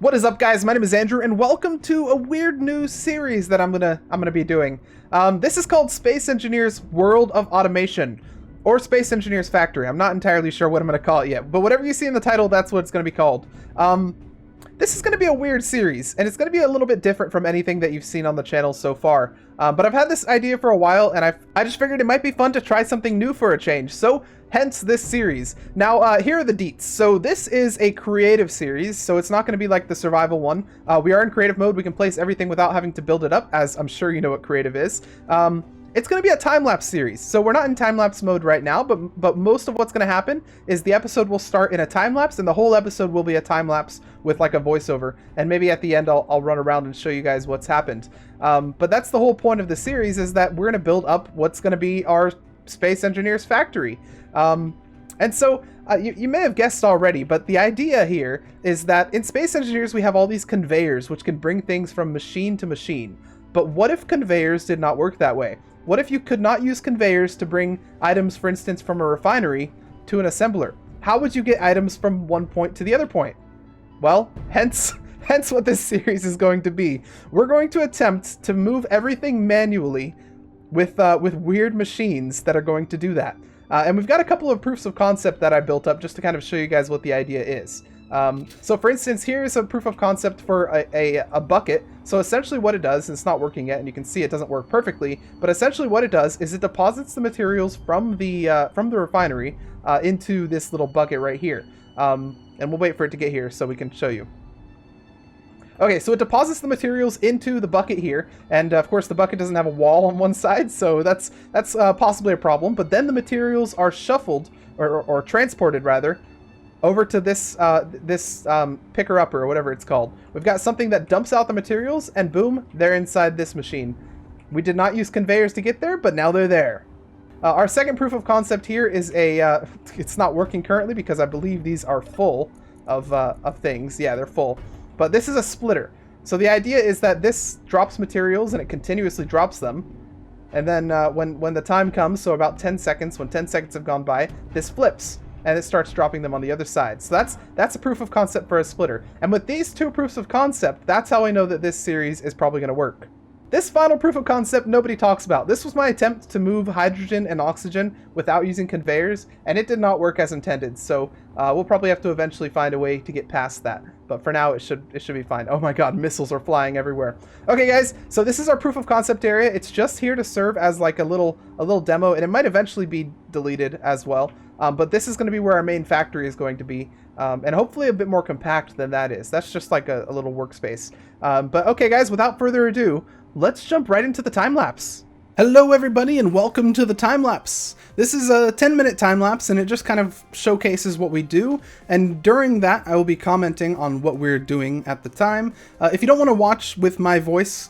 What is up, guys? My name is Andrew, and welcome to a weird new series that I'm gonna be doing. This is called Space Engineers World of Automation, or Space Engineers Factory. I'm not entirely sure what I'm gonna call it yet, but whatever you see in the title, that's what it's gonna be called. This is gonna be a weird series, and it's gonna be a little bit different from anything that you've seen on the channel so far. But I've had this idea for a while, and I just figured it might be fun to try something new for a change. So hence this series. Now, here are the deets. So this is a creative series, so it's not going to be like the survival one. We are in creative mode. We can place everything without having to build it up, as I'm sure you know what creative is. It's going to be a time-lapse series. So we're not in time-lapse mode right now, but most of what's going to happen is the episode will start in a time-lapse, and the whole episode will be a time-lapse with like a voiceover. And maybe at the end, I'll run around and show you guys what's happened. But that's the whole point of the series, is that we're going to build up what's going to be our Space Engineers Factory. And so you may have guessed already, but the idea here is that in Space Engineers we have all these conveyors which can bring things from machine to machine. But what if conveyors did not work that way? What if you could not use conveyors to bring items, for instance, from a refinery to an assembler? How would you get items from one point to the other point? Well, hence what this series is going to be. We're going to attempt to move everything manually with weird machines that are going to do that. And we've got a couple of proofs of concept that I built up just to kind of show you guys what the idea is. So for instance, here's a proof of concept for a bucket. So essentially what it does, and it's not working yet, and you can see it doesn't work perfectly, but essentially what it does is it deposits the materials from the refinery into this little bucket right here. And we'll wait for it to get here so we can show you. Okay, so it deposits the materials into the bucket here, and of course the bucket doesn't have a wall on one side, so that's possibly a problem. But then the materials are shuffled, or transported rather, over to this picker-upper, or whatever it's called. We've got something that dumps out the materials, and boom, they're inside this machine. We did not use conveyors to get there, but now they're there. Our second proof of concept here is it's not working currently because I believe these are full of things. Yeah, they're full. But this is a splitter. So the idea is that this drops materials and it continuously drops them. And then when the time comes, so about 10 seconds, when 10 seconds have gone by, this flips and it starts dropping them on the other side. So that's a proof of concept for a splitter. And with these two proofs of concept, that's how I know that this series is probably going to work. This final proof of concept nobody talks about. This was my attempt to move hydrogen and oxygen without using conveyors, and it did not work as intended. So we'll probably have to eventually find a way to get past that. But for now, it should be fine. Oh my god, missiles are flying everywhere. Okay, guys, so this is our proof of concept area. It's just here to serve as like a little demo, and it might eventually be deleted as well. But this is going to be where our main factory is going to be, and hopefully a bit more compact than that is. That's just like a little workspace. But okay, guys, without further ado, let's jump right into the time-lapse. Hello everybody and welcome to the time-lapse. This is a 10-minute time-lapse and it just kind of showcases what we do, and during that I will be commenting on what we're doing at the time. If you don't want to watch with my voice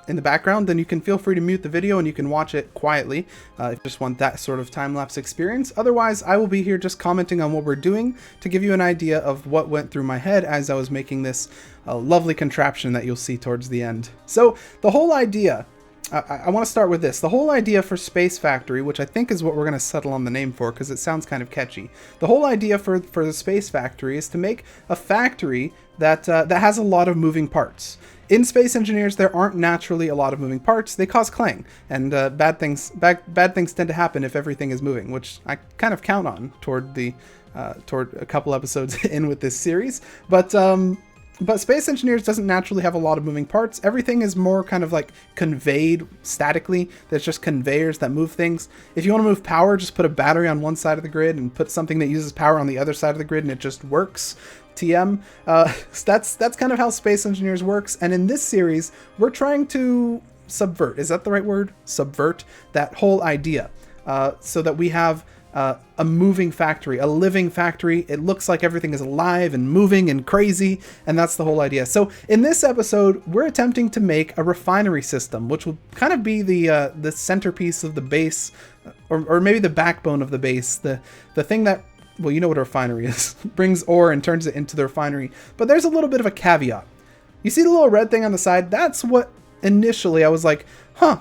in the background, then you can feel free to mute the video and you can watch it quietly if you just want that sort of time-lapse experience. Otherwise, I will be here just commenting on what we're doing to give you an idea of what went through my head as I was making this lovely contraption that you'll see towards the end. So the whole idea, I want to start with this. The whole idea for Space Factory, which I think is what we're going to settle on the name for because it sounds kind of catchy. The whole idea for the Space Factory is to make a factory that has a lot of moving parts. In Space Engineers, there aren't naturally a lot of moving parts. They cause clang, and bad things tend to happen if everything is moving, which I kind of count on toward a couple episodes in with this series. But Space Engineers doesn't naturally have a lot of moving parts. Everything is more kind of like conveyed statically. There's just conveyors that move things. If you want to move power, just put a battery on one side of the grid and put something that uses power on the other side of the grid, and it just works. TM. That's kind of how Space Engineers works, and in this series we're trying to subvert, is that the right word? Subvert that whole idea, so that we have a moving factory, a living factory. It looks like everything is alive and moving and crazy, and that's the whole idea. So in this episode, we're attempting to make a refinery system, which will kind of be the centerpiece of the base, or maybe the backbone of the base, the thing that, well, you know what a refinery is. Brings ore and turns it into the refinery. But there's a little bit of a caveat. You see the little red thing on the side? That's what initially I was like,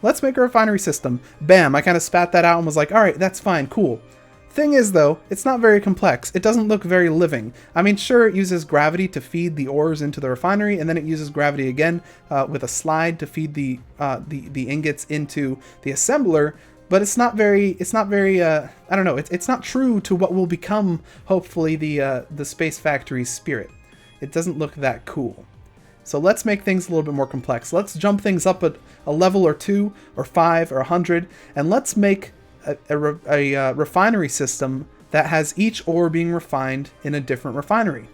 let's make a refinery system. Bam, I kind of spat that out and was like, all right, that's fine, cool. Thing is, though, it's not very complex. It doesn't look very living. I mean, sure, it uses gravity to feed the ores into the refinery, and then it uses gravity again with a slide to feed the ingots into the assembler. But it's not very. I don't know. It's not true to what will become, hopefully, the Space Factory's spirit. It doesn't look that cool. So let's make things a little bit more complex. Let's jump things up a level or 2 or 5 or 100, and let's make a refinery system that has each ore being refined in a different refinery.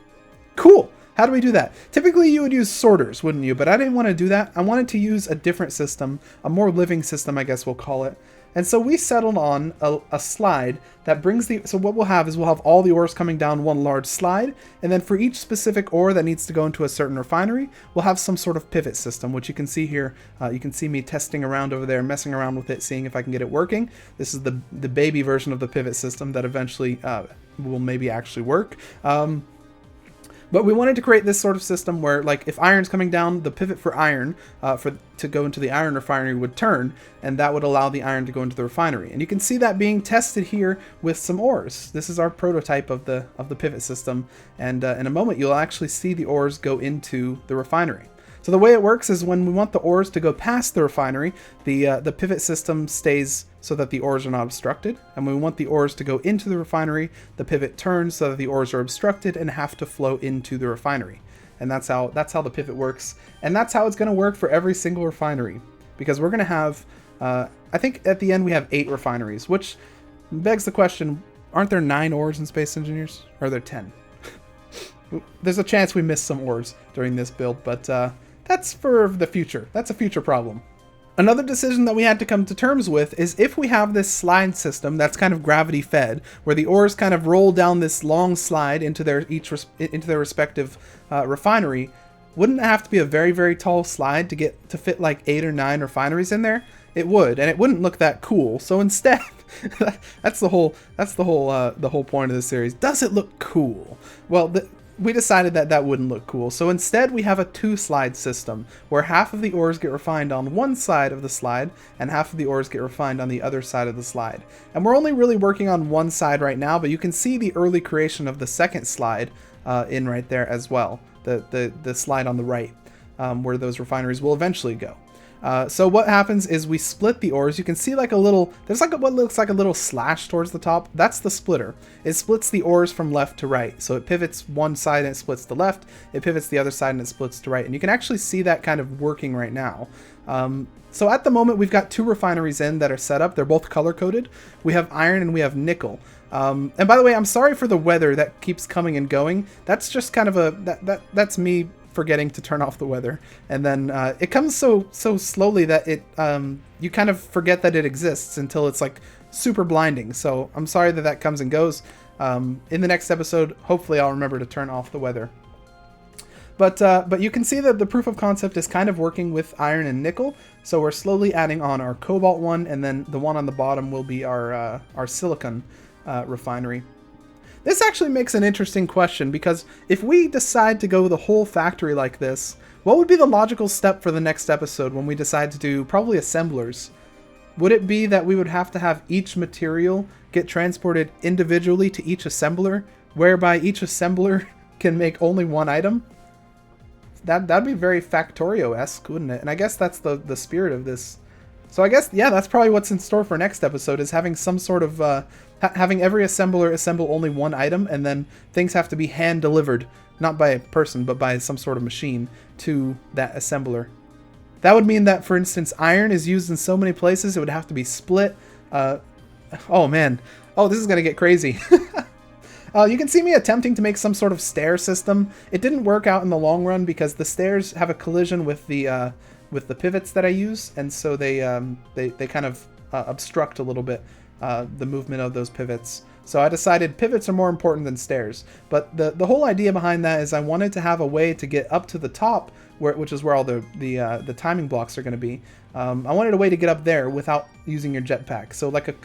Cool! How do we do that? Typically you would use sorters, wouldn't you? But I didn't want to do that. I wanted to use a different system, a more living system, I guess we'll call it. And so we settled on a slide that brings so what we'll have is we'll have all the ores coming down one large slide, and then for each specific ore that needs to go into a certain refinery, we'll have some sort of pivot system, which you can see here. You can see me testing around over there, messing around with it, seeing if I can get it working. This is the baby version of the pivot system that eventually will maybe actually work. But we wanted to create this sort of system where, like, if iron's coming down, the pivot for iron to go into the iron refinery would turn, and that would allow the iron to go into the refinery. And you can see that being tested here with some ores. This is our prototype of the pivot system, and in a moment you'll actually see the ores go into the refinery. So the way it works is when we want the ores to go past the refinery, the pivot system stays so that the ores are not obstructed. And when we want the ores to go into the refinery, the pivot turns so that the ores are obstructed and have to flow into the refinery. And that's how the pivot works. And that's how it's going to work for every single refinery. Because we're going to have, I think at the end we have 8 refineries, which begs the question, aren't there 9 ores in Space Engineers? Or are there 10? There's a chance we missed some ores during this build, but that's for the future. That's a future problem. Another decision that we had to come to terms with is if we have this slide system that's kind of gravity fed, where the ores kind of roll down this long slide into their respective refinery, wouldn't it have to be a very, very tall slide to fit like 8 or 9 refineries in there? It would, and it wouldn't look that cool. So instead, that's the whole point of this series. Does it look cool? Well, we decided that wouldn't look cool. So instead we have a 2-slide system where half of the ores get refined on one side of the slide and half of the ores get refined on the other side of the slide. And we're only really working on one side right now, but you can see the early creation of the second slide in right there as well. The slide on the right where those refineries will eventually go. So what happens is we split the ores. You can see like there's like what looks like a little slash towards the top. That's the splitter. It splits the ores from left to right. So it pivots one side and it splits to left. It pivots the other side and it splits to right. And you can actually see that kind of working right now. So at the moment we've got 2 refineries in that are set up. They're both color coded. We have iron and we have nickel. And by the way, I'm sorry for the weather that keeps coming and going. That's just kind of that's me forgetting to turn off the weather, and then it comes so slowly that you kind of forget that it exists until it's like super blinding. So I'm sorry that comes and goes. In the next episode, hopefully I'll remember to turn off the weather. But you can see that the proof of concept is kind of working with iron and nickel. So we're slowly adding on our cobalt one, and then the one on the bottom will be our silicon refinery. This actually makes an interesting question, because if we decide to go the whole factory like this, what would be the logical step for the next episode when we decide to do probably assemblers? Would it be that we would have to have each material get transported individually to each assembler, whereby each assembler can make only one item? That'd be very Factorio-esque, wouldn't it? And I guess that's the spirit of this. So I guess, yeah, that's probably what's in store for next episode, is having some sort of having every assembler assemble only one item, and then things have to be hand delivered, not by a person, but by some sort of machine to that assembler. That would mean that, for instance, iron is used in so many places, it would have to be split. Oh man. Oh, this is going to get crazy. You can see me attempting to make some sort of stair system. It didn't work out in the long run because the stairs have a collision with the pivots that I use, and so they kind of obstruct a little bit the movement of those pivots. So I decided pivots are more important than stairs. But the whole idea behind that is I wanted to have a way to get up to the top, which is where all the timing blocks are going to be. I wanted a way to get up there without using your jetpack. So like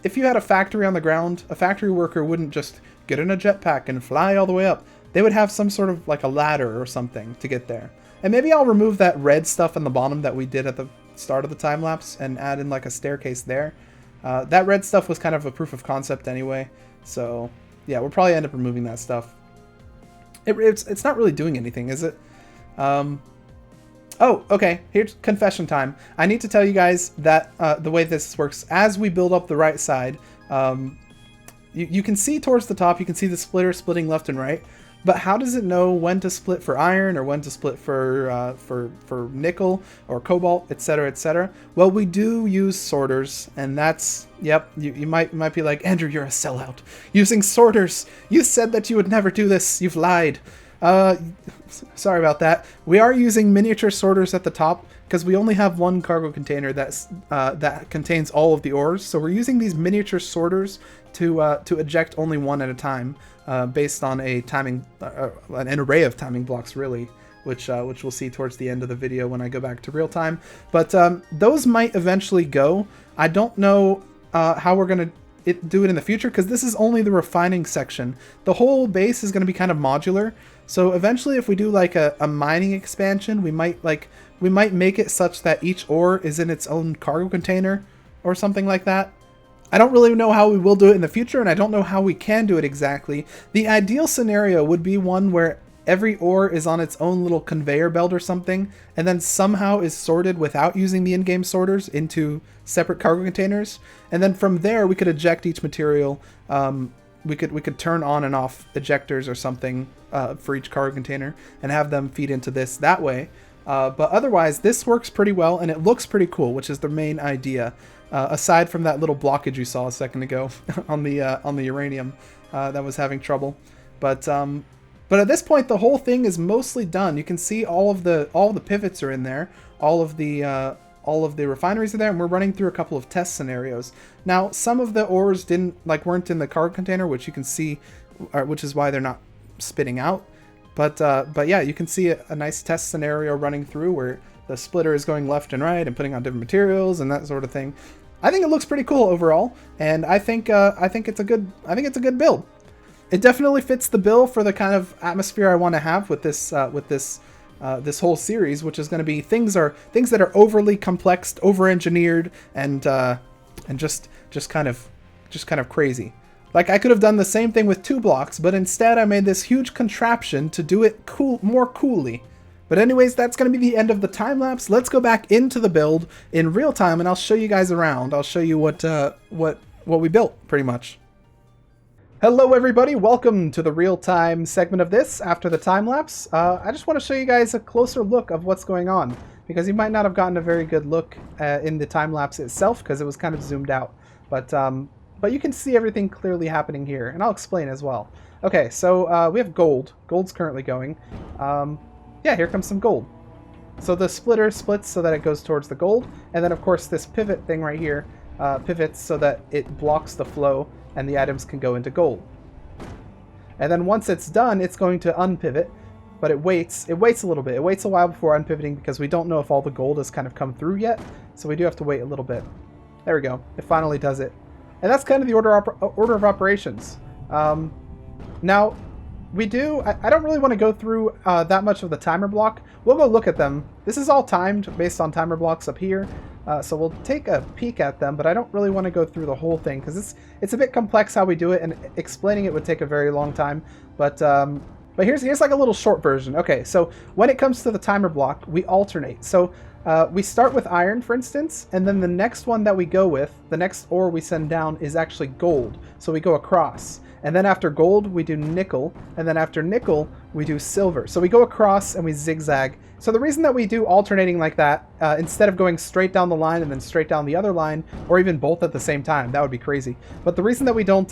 if you had a factory on the ground, a factory worker wouldn't just get in a jetpack and fly all the way up. They would have some sort of like a ladder or something to get there. And maybe I'll remove that red stuff on the bottom that we did at the start of the time lapse and add in like a staircase there. That red stuff was kind of a proof of concept anyway, so yeah, we'll probably end up removing that stuff. It's not really doing anything, is it? Oh, okay, here's confession time. I need to tell you guys that the way this works, as we build up the right side, you can see towards the top, you can see the splitter splitting left and right, but how does it know when to split for iron or when to split for nickel or cobalt, etc., etc.? Well, we do use sorters, and that's, yep, you might be like, Andrew, you're a sellout. Using sorters! You said that you would never do this, you've lied. Sorry about that. We are using miniature sorters at the top because we only have one cargo container that contains all of the ores. So we're using these miniature sorters to eject only one at a time, based on a timing, an array of timing blocks, really, which we'll see towards the end of the video when I go back to real time. But those might eventually go. I don't know how we're gonna do it in the future because this is only the refining section. The whole base is going to be kind of modular. So eventually, if we do like a mining expansion, we might make it such that each ore is in its own cargo container or something like that. I don't really know how we will do it in the future, and I don't know how we can do it exactly. The ideal scenario would be one where every ore is on its own little conveyor belt or something, and then somehow is sorted without using the in-game sorters into separate cargo containers. And then from there, we could eject each material. We could turn on and off ejectors or something for each cargo container and have them feed into this that way. But otherwise, this works pretty well, and it looks pretty cool, which is the main idea. Aside from that little blockage you saw a second ago on the uranium that was having trouble. But at this point, the whole thing is mostly done. You can see all of the pivots are in there. All of the refineries are there, and we're running through a couple of test scenarios. Now, some of the ores weren't in the cargo container, which you can see, which is why they're not spitting out. But yeah, you can see a nice test scenario running through where the splitter is going left and right and putting on different materials and that sort of thing. I think it looks pretty cool overall, and I think it's a good build. It definitely fits the bill for the kind of atmosphere I want to have with this this whole series, which is going to be things that are overly complex, over-engineered, and just kind of crazy. Like, I could have done the same thing with 2 blocks, but instead I made this huge contraption to do it more coolly. But anyways, that's going to be the end of the time lapse. Let's go back into the build in real time, and I'll show you guys around. I'll show you what we built, pretty much. Hello everybody, welcome to the real-time segment of this after the time-lapse. I just want to show you guys a closer look of what's going on, because you might not have gotten a very good look in the time-lapse itself, because it was kind of zoomed out. But you can see everything clearly happening here, and I'll explain as well. Okay, so we have gold. Gold's currently going. Yeah, here comes some gold. So the splitter splits so that it goes towards the gold, and then of course this pivot thing right here pivots so that it blocks the flow and the items can go into gold. And then once it's done, it's going to unpivot, but it waits a little bit. It waits a while before unpivoting because we don't know if all the gold has kind of come through yet, so we do have to wait a little bit. There we go. It finally does it. And that's kind of the order of operations. Now, I don't really want to go through that much of the timer block. We'll go look at them. This is all timed based on timer blocks up here. So we'll take a peek at them, but I don't really want to go through the whole thing because it's a bit complex how we do it, and explaining it would take a very long time. But here's like a little short version. Okay, so when it comes to the timer block, we alternate. So we start with iron, for instance, and then the next one that we go with, the next ore we send down is actually gold. So we go across. And then after gold, we do nickel, and then after nickel, we do silver. So we go across and we zigzag. So the reason that we do alternating like that, instead of going straight down the line and then straight down the other line, or even both at the same time, that would be crazy. But the reason that we don't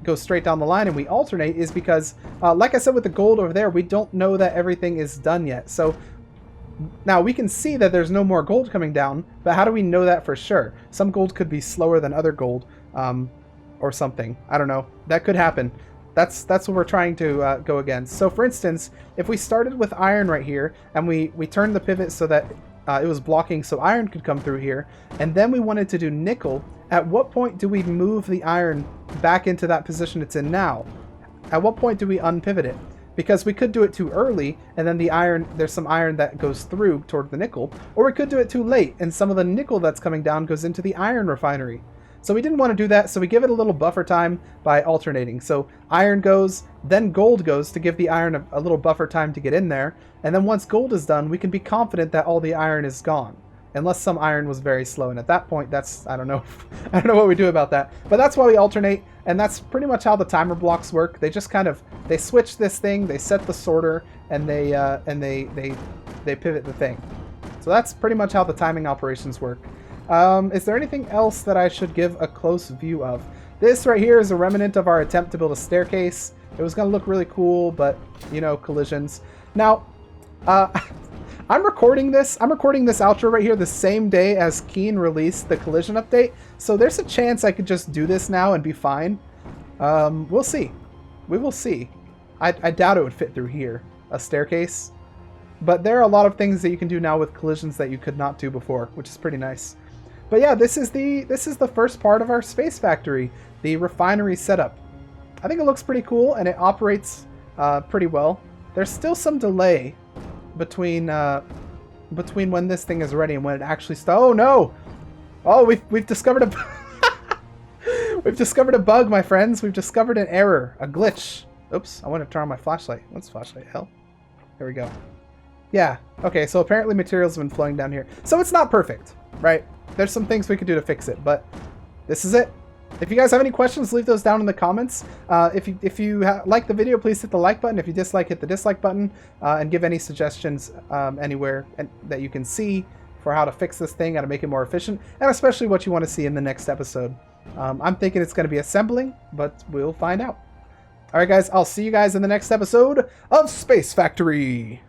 go straight down the line and we alternate is because, like I said with the gold over there, we don't know that everything is done yet. So now we can see that there's no more gold coming down, but how do we know that for sure? Some gold could be slower than other gold. Or something. I don't know. That could happen. That's what we're trying to go against. So for instance, if we started with iron right here, and we turned the pivot so that it was blocking so iron could come through here, and then we wanted to do nickel, at what point do we move the iron back into that position it's in now? At what point do we unpivot it? because we could do it too early, and then the iron, there's some iron that goes through toward the nickel, or we could do it too late, and some of the nickel that's coming down goes into the iron refinery. So we didn't want to do that, so we give it a little buffer time by alternating. So iron goes, then gold goes to give the iron a little buffer time to get in there, and then once gold is done, we can be confident that all the iron is gone. Unless some iron was very slow, and at that point, that's, I don't know what we do about that. But that's why we alternate, and that's pretty much how the timer blocks work. They just kind of, they switch this thing, they set the sorter, and they pivot the thing. So that's pretty much how the timing operations work. Is there anything else that I should give a close view of? This right here is a remnant of our attempt to build a staircase. It was going to look really cool, but, you know, collisions. Now, I'm recording this outro right here the same day as Keen released the collision update, so there's a chance I could just do this now and be fine. We'll see. We will see. I doubt it would fit through here, a staircase. But there are a lot of things that you can do now with collisions that you could not do before, which is pretty nice. But yeah, this is the first part of our space factory, the refinery setup. I think it looks pretty cool, and it operates pretty well. There's still some delay between when this thing is ready and when it actually starts. Oh no! Oh, we've discovered a we've discovered a bug, my friends. We've discovered an error, a glitch. Oops! I want to turn on my flashlight. What's flashlight? Hell. There we go. Yeah. Okay. So apparently materials have been flowing down here. So it's not perfect, right? There's some things we could do to fix it, but this is it. If you guys have any questions, leave those down in the comments. If you like the video, please hit the like button. If you dislike, hit the dislike button, and give any suggestions anywhere that you can see for how to fix this thing, how to make it more efficient, and especially what you want to see in the next episode. I'm thinking it's going to be assembling, but we'll find out. All right, guys, I'll see you guys in the next episode of Space Factory.